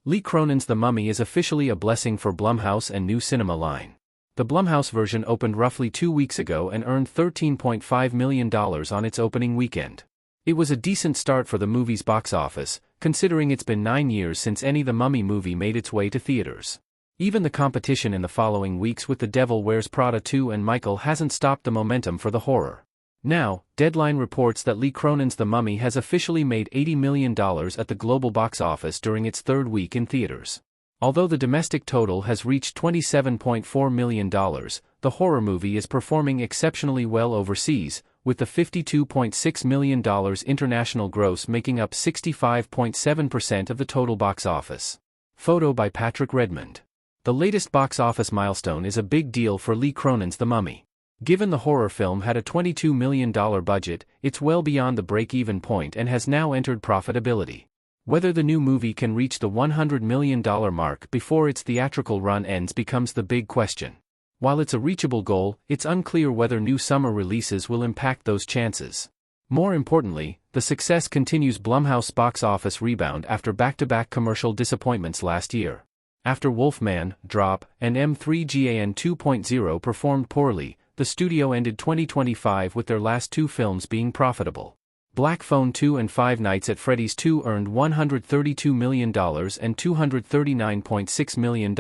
Lee Cronin's The Mummy is officially a blessing for Blumhouse and new cinema line. The Blumhouse version opened roughly 2 weeks ago and earned $13.5 million on its opening weekend. It was a decent start for the movie's box office, considering it's been 9 years since any The Mummy movie made its way to theaters. Even the competition in the following weeks with The Devil Wears Prada 2 and Michael hasn't stopped the momentum for the horror. Now, Deadline reports that Lee Cronin's The Mummy has officially made $80 million at the global box office during its third week in theaters. Although the domestic total has reached $27.4 million, the horror movie is performing exceptionally well overseas, with the $52.6 million international gross making up 65.7% of the total box office. Photo by Patrick Redmond. The latest box office milestone is a big deal for Lee Cronin's The Mummy. Given the horror film had a $22 million budget, it's well beyond the break-even point and has now entered profitability. Whether the new movie can reach the $100 million mark before its theatrical run ends becomes the big question. While it's a reachable goal, it's unclear whether new summer releases will impact those chances. More importantly, the success continues Blumhouse box office rebound after back-to-back commercial disappointments last year. After Wolfman, Drop, and M3GAN 2.0 performed poorly, the studio ended 2025 with their last two films being profitable. Black Phone 2 and Five Nights at Freddy's 2 earned $132 million and $239.6 million,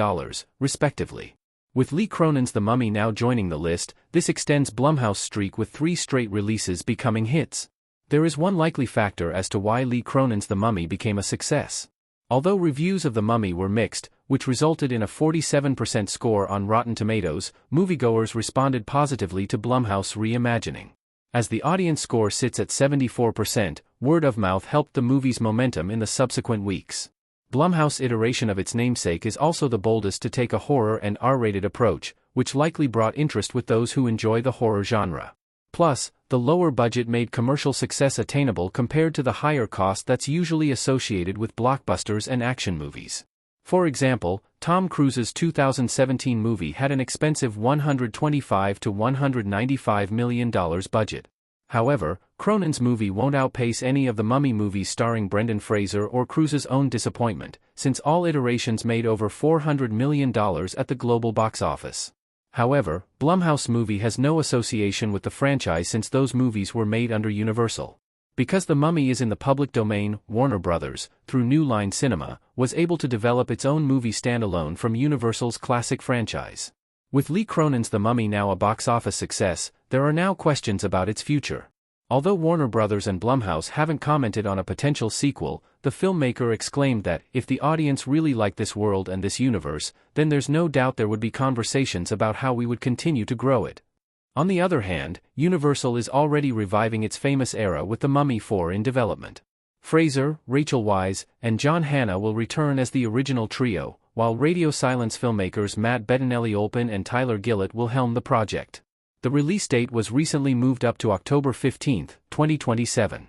respectively. With Lee Cronin's The Mummy now joining the list, this extends Blumhouse's streak with 3 straight releases becoming hits. There is one likely factor as to why Lee Cronin's The Mummy became a success. Although reviews of The Mummy were mixed, which resulted in a 47% score on Rotten Tomatoes, moviegoers responded positively to Blumhouse reimagining. As the audience score sits at 74%, word of mouth helped the movie's momentum in the subsequent weeks. Blumhouse's iteration of its namesake is also the boldest to take a horror and R-rated approach, which likely brought interest with those who enjoy the horror genre. Plus, the lower budget made commercial success attainable compared to the higher cost that's usually associated with blockbusters and action movies. For example, Tom Cruise's 2017 movie had an expensive $125 to $195 million budget. However, Cronin's movie won't outpace any of the Mummy movies starring Brendan Fraser or Cruise's own disappointment, since all iterations made over $400 million at the global box office. However, Blumhouse movie has no association with the franchise since those movies were made under Universal. Because The Mummy is in the public domain, Warner Bros., through New Line Cinema, was able to develop its own movie standalone from Universal's classic franchise. With Lee Cronin's The Mummy now a box office success, there are now questions about its future. Although Warner Bros. And Blumhouse haven't commented on a potential sequel, the filmmaker exclaimed that, if the audience really liked this world and this universe, then there's no doubt there would be conversations about how we would continue to grow it. On the other hand, Universal is already reviving its famous era with The Mummy 4 in development. Fraser, Rachel Weisz, and John Hannah will return as the original trio, while Radio Silence filmmakers Matt Bettinelli-Olpin and Tyler Gillett will helm the project. The release date was recently moved up to October 15, 2027.